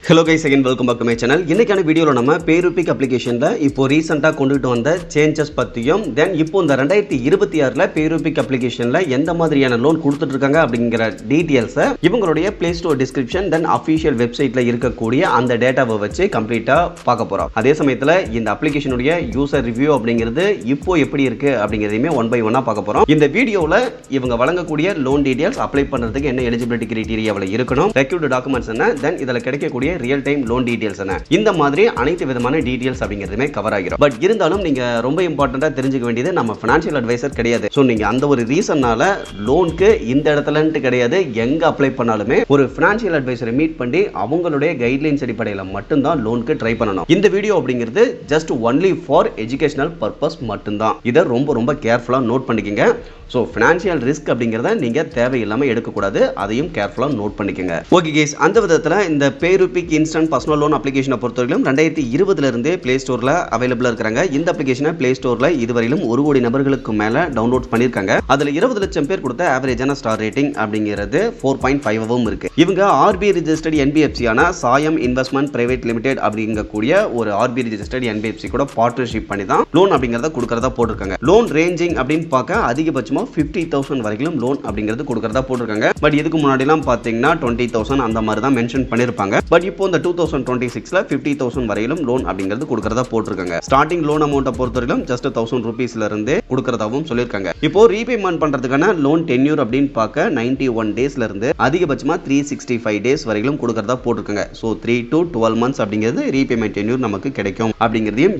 Hello guys, again welcome back to my channel. இன்னைக்கான வீடியோல நம்ம PayRupic அப்ளிகேஷன்ல இப்போ ரீசன்ட்டா கொண்டுட்டு வந்த சேஞ்சஸ் பத்தியும் தென் இப்போ இந்த 2026ல PayRupic அப்ளிகேஷன்ல எந்த மாதிரியான லோன் கொடுத்துட்டு இருக்காங்க அப்படிங்கற டீடைல்ஸ் இவங்களுடைய Play Store description தென் அபிஷியல் வெப்சைட்ல இருக்கக்கூடிய அந்த டேட்டாவை வச்சு கம்ப்ளீட்டா பார்க்க போறோம். அதே சமயத்துல இந்த அப்ளிகேஷனுடைய யூசர் ரிவ்யூ அப்படிங்கிறது இப்போ எப்படி இருக்கு அப்படிங்கறதையுமே ஒன் பை ஒன்னா பார்க்க போறோம். இந்த வீடியோல இவங்க வழங்கக்கூடிய லோன் டீடைல்ஸ் அப்ளை பண்றதுக்கு என்ன எலிஜிபிலிட்டி கிரைட்டீரியாவல இருக்கணும், ரெக்யூர்ட் டாக்குமெண்ட்ஸ் என்ன, தென் இதல கிடைக்கக்கூடிய ரியல் டைம் லோன் டீடைல்ஸ் என்ன, இந்த மாதிரி அனைத்து விதமான டீடைல்ஸ் அப்படிங்கிறதுமே கவர் ஆகிரும். பட் இருந்தாலும் நீங்க ரொம்ப இம்பார்ட்டண்டா தெரிஞ்சுக்க வேண்டியது நம்ம ஃபைனான்சியல் அட்வைசர் கிடையாது. சோ நீங்க அந்த ஒரு ரீசன்னால லோனுக்கு இந்த இடத்துலன்ட்டு கிடையாது, எங்க அப்ளை பண்ணாலுமே ஒரு ஃபைனான்சியல் அட்வைசரை மீட் பண்ணி அவங்களுடைய கைட்லைன்ஸ் அடிப்படையில் மட்டும்தான் லோனுக்கு ட்ரை பண்ணணும். இந்த வீடியோ அப்படிங்கிறது just only for educational purpose மட்டும்தான். இதை ரொம்ப ரொம்ப கேர்ஃபுல்லா நோட் பண்ணிக்கங்க. ஸோ ஃபினான்ஷியல் ரிஸ்க் அப்படிங்கிறத நீங்கள் தேவையில்லாமல் எடுக்கக்கூடாது, அதையும் கேர்ஃபுல்லாக நோட் பண்ணிக்கோங்க. ஓகே கேஸ், அந்த விதத்தில் இந்த PayRupic இன்ஸ்டன்ட் பர்சனல் லோன் அப்ளிகேஷனை பொறுத்தவரைக்கும் 2020 பிளே ஸ்டோரில் அவைலபிளாக இருக்கிறாங்க. இந்த அப்ளிகேஷனை பிளே ஸ்டோரில் இதுவரையிலும் 1 கோடி நபர்களுக்கு மேலே டவுன்லோட் பண்ணியிருக்காங்க. அதில் 20 லட்சம் பேர் கொடுத்த ஆவரேஜான ஸ்டார் ரேட்டிங் அப்படிங்கிறது 4.5 இருக்கு. இவங்க RBI ரிஜிஸ்டர்ட் NBFC ஆன சாயம் இன்வெஸ்ட்மெண்ட் பிரைவேட் லிமிடெட் அப்படிங்கக்கூடிய ஒரு RBI ரிஜிஸ்டர்ட் NBFC கூட பார்ட்னர்ஷிப் பண்ணி தான் லோன் அப்படிங்கிறத கொடுக்கறதா போட்டிருக்காங்க. லோன் ரேஞ்சிங் அப்படின்னு பார்க்க அதிகபட்சமாக 50,000 வரைக்கும் லோன் அப்படிங்கிறது கொடுக்கறதா போட்டிருக்காங்க. பட் இதுக்கு முன்னாடி எல்லாம் பாத்தீங்கன்னா 20,000 அந்த மாதிரி தான் மென்ஷன் பண்ணிருப்பாங்க. பட் இப்போ இந்த 2026ல 50,000 வரையிலும் லோன் அப்படிங்கிறது கொடுக்கறதா போட்டிருக்காங்க. ஸ்டார்டிங் லோன் அமௌண்ட்டை பொறுத்தவரைக்கும் ஜஸ்ட் 1000 ரூபீஸ்ல இருந்து கொடுக்கறதாவும் சொல்லியிருக்காங்க. இப்போ ரீபேமெண்ட் பண்றதுக்கான லோன் டென்யூர் அப்படின்னு பார்க்க 91 டேஸ்ல இருந்து அதிகபட்சமா 365 டேஸ் வரைக்கும் கொடுக்கறதா போட்டிருக்காங்க. ஸோ 3 to 12 months அப்படிங்கிறது ரீபேமெண்ட் டென்யூர் நமக்கு கிடைக்கும் அப்படிங்கிறதையும்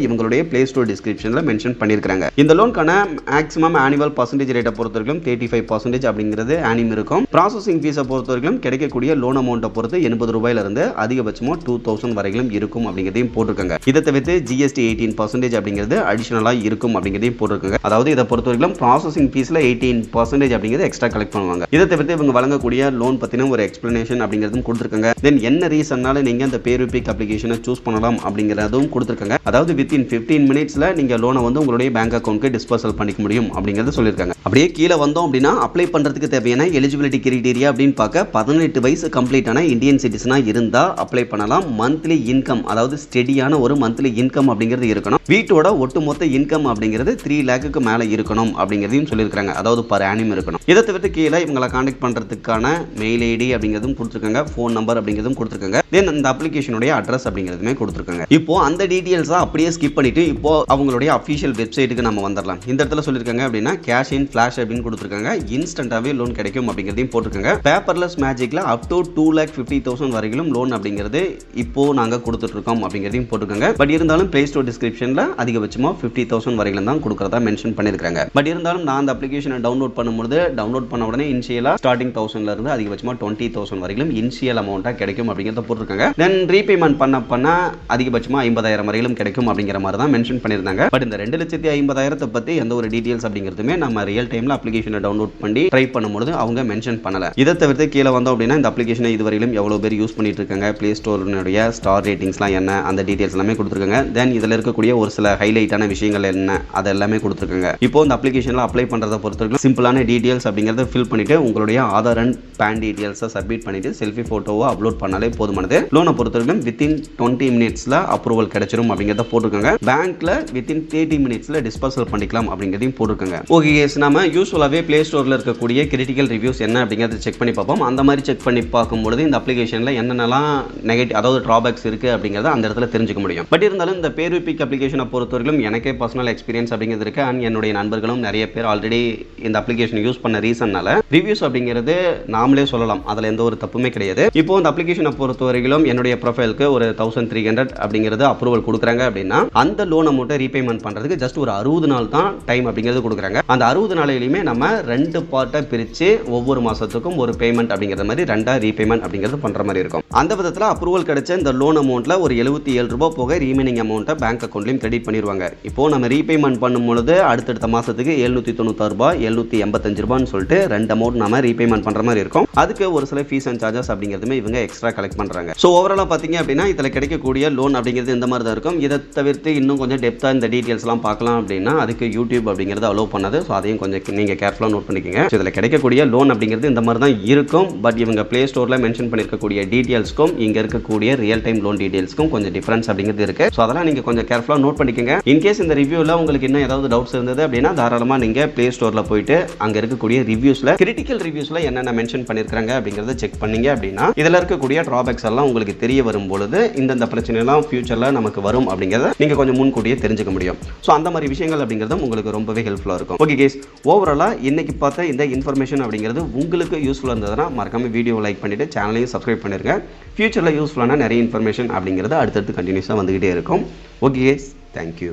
இவங்களுடைய பிளே ஸ்டோர் டிஸ்கிரிப்ஷன்ல மென்ஷன் பண்ணிருக்காங்க. இந்த லோனுக்கான மேக்ஸிமம் ஆனுவல் பர்சன்டேஜ் ரேட்டை பொறுத்தவரைக்கும் 35% அப்படிங்கிறது ஆனியம் இருக்கும். ப்ராசஸிங் ஃபீஸை பொறுத்தவரைக்கும் கிடைக்கக்கூடிய லோன் அமௌண்ட்டை பொறுத்து 80 ரூபாயில இருந்து அதிகபட்சமா 2000 வரைக்கும் இருக்கும் அப்படிங்கிறதையும் போட்டிருக்காங்க. இதை தவிர்த்து GST 18% அப்படிங்கிறது அடிஷனலா இருக்கும் அப்படிங்கிறதையும் போட்டிருக்காங்க. அதாவது இதை பொறுத்தவரைக்கும் ப்ராசஸிங் ஃபீஸ்ல 18% அப்படிங்கிறது எக்ஸ்ட்ரா கலெக்ட் பண்ணுவாங்க. இதை தவிர்த்து இவங்க வழங்கக்கூடிய லோன் பத்தின ஒரு எக்ஸ்பிளனேஷன் அப்படிங்கிறதும் கொடுத்திருக்காங்க. தென் என்ன ரீசன்னால நீங்க அந்த PayRupic அப்ளிகேஷனை சூஸ் பண்ணலாம் அப்படிங்கிறதும் கொடுத்திருக்காங்க. அதாவது வித்தின் 15 மினிட்ஸ்ல நீங்க லோனை வந்து உங்களுடைய பேங்க் அக்கௌண்ட்க்கு டிஸ்பர்சல் பண்ணிக்க முடியும் அப்படிங்கிறது சொல்லியிருக்காங்க. அப்படியே கீழே வந்தோம் அப்படின்னா அப்ளை பண்றதுக்கு தேவையான எலிஜிபிலிட்டி கிரைட்டீரியா அப்படின்னு பார்க்க 18 வயசு கம்ப்ளீட் ஆன இந்தியன் சிட்டிசனா இருந்தா அப்ளை பண்ணலாம். மந்த்லி இன்கம், அதாவது ஸ்டெடியான ஒரு மந்த்லி இன்கம் அப்படிங்கிறது இருக்கணும். வீட்டோட ஒட்டுமொத்த இன்கம் அப்படிங்கிறது 3 லேக்குக்கு மேல இருக்கணும் அப்படிங்கிறதையும் சொல்லியிருக்காங்க. அதாவது பர் ஆனியம் இருக்கணும். இதை தவிர்த்து கீழே இவங்களை கான்டாக்ட் பண்றதுக்கான மெயில் ஐடி அப்படிங்கிறதும் கொடுத்துருக்காங்க, ஃபோன் நம்பர் அப்படிங்கிறதும் கொடுத்துருக்காங்க. தென் அந்த அப்ளிகேஷனுடைய அட்ரஸ் அப்படிங்கிறதுமே கொடுத்துருக்காங்க. இப்போ அந்த டீடைல்ஸா அப்படியே ஸ்கிப் பண்ணிட்டு இப்போ அவங்களுடைய அபிஷியல் வெப்சைட்டுக்கு நம்ம வந்துடலாம். இந்த இடத்துல சொல்லியிருக்காங்க அப்படின்னா கேஷ் இன் ஃபிளாஷ் அப்படின்னு கொடுத்துருக்காங்க. இன்ஸ்டன்டாவே லோன் கிடைக்கும் அப்படிங்கிறதையும் போட்டிருக்காங்க. பேப்பர்லெஸ் மேஜிக்ல அப் டு 2,50,000 வரைக்கும் லோன் அப்படிங்கிறது இப்போ நாங்க கொடுத்துட்டு இருக்கோம் அப்படிங்கிறதையும் போட்டிருக்காங்க. பட் இருந்தாலும் பிளே ஸ்டோர் டிஸ்கிரிப்ஷன்ல அதிகபட்சமா 50,000 வரைக்கும் தான் கொடுக்கறதா மென்ஷன் பண்ணிருக்காங்க. பட் இருந்தாலும் நான் அந்த அப்ளிகேஷனை டவுன்லோட் பண்ணும்போது டவுன்லோட் பண்ண உடனே இனிஷியலா ஸ்டார்டிங் 1000ல இருந்து அதிகபட்சமா 20,000 வரைக்கும் இனிஷியல் அமௌண்டா கிடைக்கும் அப்படிங்கறத போட்டிருக்காங்க. தென் ரீபேமெண்ட் பண்ண அதிகபட்சமா 50,000 வரைக்கும் கிடைக்கும் அப்படிங்கிற மாதிரி தான் மென்ஷன் பண்ணிருந்தாங்க. பட் இந்த 2,50,000 பத்தி எந்த ஒரு டீடைல்ஸ் அப்படிங்கிறதுமே நம்ம ரியல் டைம்ல அப்ளிகேஷனை டவுன்லோட் பண்ணி ட்ரை பண்ணும்போது அவங்க மென்ஷன் பண்ணல. இதை தவிர்த்து கீழே வந்தோம் அப்படின்னா இந்த அப்ளிகேஷனை இதுவரையிலும் எவ்வளவு பேர் யூஸ் பண்ணிட்டு இருக்காங்க, பிளே ஸ்டோருடைய ஸ்டார் ரேட்டிங்ஸ்லாம் என்ன, அந்த டீடைல்ஸ் எல்லாமே கொடுத்துருக்காங்க. தென் இதில் இருக்கக்கூடிய ஒரு சில ஹைலைட்டான விஷயங்கள் என்ன, அது எல்லாமே கொடுத்துருக்காங்க. இப்போ இந்த அப்ளிகேஷனில் அப்ளை பண்ணுறதை பொறுத்தவரைக்கும் சிம்பிளான டீடைல்ஸ் அப்படிங்கிறத ஃபில் பண்ணிட்டு உங்களுடைய ஆதார் அண்ட் பேன் டீடைல்ஸை சப்மிட் பண்ணிட்டு செல்ஃபி போட்டோவை அப்லோட் பண்ணாலே போதுமானது. லோனை பொறுத்தவரைக்கும் வித்தின் 20 மினிட்ஸ்ல அப்ரூவல் கிடைச்சிரும் அப்படிங்கிறத போட்டிருக்காங்க. பேங்க்ல வித்தின் 30 மினிட்ஸ்ல டிஸ்பர்சல் பண்ணிக்கலாம் அப்படிங்கிறதையும் போட்டிருக்காங்க. ஓகே கேஸ், நாம யூஸ்வலாவே பிளே ஸ்டோர்ல இருக்கக்கூடிய கிரிட்டிக்கல் ரிவ்யூஸ் என்ன அப்படிங்கிறத செக் பண்ணி பார்ப்போம். அந்த மாதிரி செக் பண்ணி பார்க்கும்போது இந்த அப்ளிகேஷன்ல என்னென்னலாம் நெகட்டிவ், அதாவது டிராபேக்ஸ் இருக்கு அப்படிங்கிறத அந்த இடத்துல தெரிஞ்சுக்க முடியும். பட் இருந்தாலும் இந்த PayRupic அப்ளிகேஷனை பொறுத்தவரைக்கும் எனக்கே பர்சனல் எக்ஸ்பீரியன்ஸ் அப்படிங்கிறது இருக்கு. அண்ட் என்னுடைய நண்பர்களும் நிறைய பேர் ஆல்ரெடி இந்த அப்ளிகேஷன் யூஸ் பண்ண ரீசன்னால ரிவ்யூஸ் அப்படிங்கிறது நாமளே சொல்லலாம், அதுல எந்த ஒரு தப்புமே கிடையாது. இப்போ இந்த அப்ளிகேஷனை பொறுத்தவரைக்கும் என்னுடைய ப்ரொஃபைலுக்கு ஒரு 1300 அப்படிங்கிறது அப்ரூவல் கொடுக்குறாங்க அப்படின்னா அந்த லோன் அமௌண்ட்டை ரீபேமெண்ட் பண்றதுக்கு ஜஸ்ட் ஒரு 60 நாள் தான் டைம் அப்படிங்கிறது கொடுக்குறாங்க. அந்த 60 நாளையிலுமே நம்ம 2 பார்ட்டா பிரிச்சு ஒவ்வொரு மாசத்துக்கும் ஒரு பேமெண்ட் அப்படிங்கிற மாதிரி 2 ரீபேமெண்ட் அப்படிங்கிறது பண்ற மாதிரி இருக்கும். அந்த விதத்துல அப்ரூவல் கிடைச்ச இந்த லோன் அமௌண்ட்ல ஒரு 77 ரூபாய் போக ரீமைனிங் அமௌண்ட்டை பேங்க் அக்கௌண்ட்லயும் கிரெடிட் பண்ணிடுவாங்க. இப்போ நம்ம ரீபேமெண்ட் பண்ணும்போது அடுத்தடுத்த மாசத்துக்கு 796 ரூபாய் 785 ரூபான்னு சொல்லிட்டு 2 அமௌண்ட் நம்ம ரீபேமெண்ட் பண்ற மாதிரி இருக்கும். அதுக்கு ஒரு சில ஃபீஸ் அண்ட் சார்ஜஸ் அப்படிங்கிறதுமே இவங்க எக்ஸ்ட்ரா கலெக்ட் பண்றாங்க. ஸோ ஓவராலா பாத்தீங்க அப்படின்னா இதுல கிடைக்கக்கூடிய லோன் அப்படிங்கிறது இந்த மாதிரி தான் இருக்கும். இதை தவிர்த்து இன்னும் கொஞ்சம் டெப்தா இந்த டீடைல்ஸ் எல்லாம் பார்க்கலாம் அப்படின்னா அதுக்கு யூடியூப் அப்படிங்கிறது அலோவ் பண்ணது. ஸோ அதையும் கொஞ்சம் நீங்க கேர்ஃபுல்லா நோட் பண்ணிக்கோங்க. இதில் கிடைக்கக்கூடிய லோன் அப்படிங்கிறது இந்த மாதிரி தான் இருக்கும். பட் இவங்க பிளே ஸ்டோர்ல மென்ஷன் பண்ணிருக்கக்கூடிய டீடைல்ஸ் டீடைல்ஸ்க்கும் இங்க இருக்கக்கூடிய ரியல் டைம் லோன் டீடைல்ஸ்க்கும் கொஞ்சம் டிஃபரன்ஸ் அப்படிங்கிறது இருக்கு. ஸோ அதெல்லாம் நீங்க கொஞ்சம் கேர்ஃபுல்லா நோட் பண்ணிக்கங்க. இன்கேஸ் இந்த ரிவ்யூல உங்களுக்கு இன்னும் ஏதாவது டவுட்ஸ் இருந்தது அப்படின்னா தாராளமா நீங்க பிளே ஸ்டோர்ல போயிட்டு அங்க இருக்கக்கூடிய ரிவ்யூஸ்ல கிரிட்டிக்கல் ரிவ்யூஸ்ல என்னென்ன மென்ஷன் பண்ணிருக்காங்க அப்படிங்கறத செக் பண்ணீங்க அப்படின்னா இதுல இருக்கக்கூடிய டிராபேக்ஸ் எல்லாம் உங்களுக்கு தெரிய வரும் பொழுது இந்த பிரச்சனை எல்லாம் ஃபியூச்சர்ல நமக்கு வரும் அப்படிங்கறத நீங்க கொஞ்சம் முன்கூட்டியே தெரிஞ்சுக்க முடியும். ஸோ அந்த மாதிரி விஷயங்கள் அப்படிங்கிறது உங்களுக்கு ரொம்பவே ஹெல்ப்ஃபுல்லா இருக்கும். ஓகே கேஸ், ஓவராலா இன்னைக்கு பார்த்த இந்த இன்ஃபர்மேஷன் அப்படிங்கிறது உங்களுக்கு யூஸ்ஃபுல்லா இருந்ததுன்னா மறக்காம வீடியோ லைக் பண்ணிட்டு சேனலையும் சப்ஸ்கிரைப் பண்ணிருங்க. ஃபியூச்சர்ல யூஸ்ஃபுல்லான நிறைய இன்ஃபர்மேஷன் அப்படிங்கிறது அடுத்தடுத்து கண்டினியூஸா வந்துகிட்டே இருக்கும். Okay guys, thank you.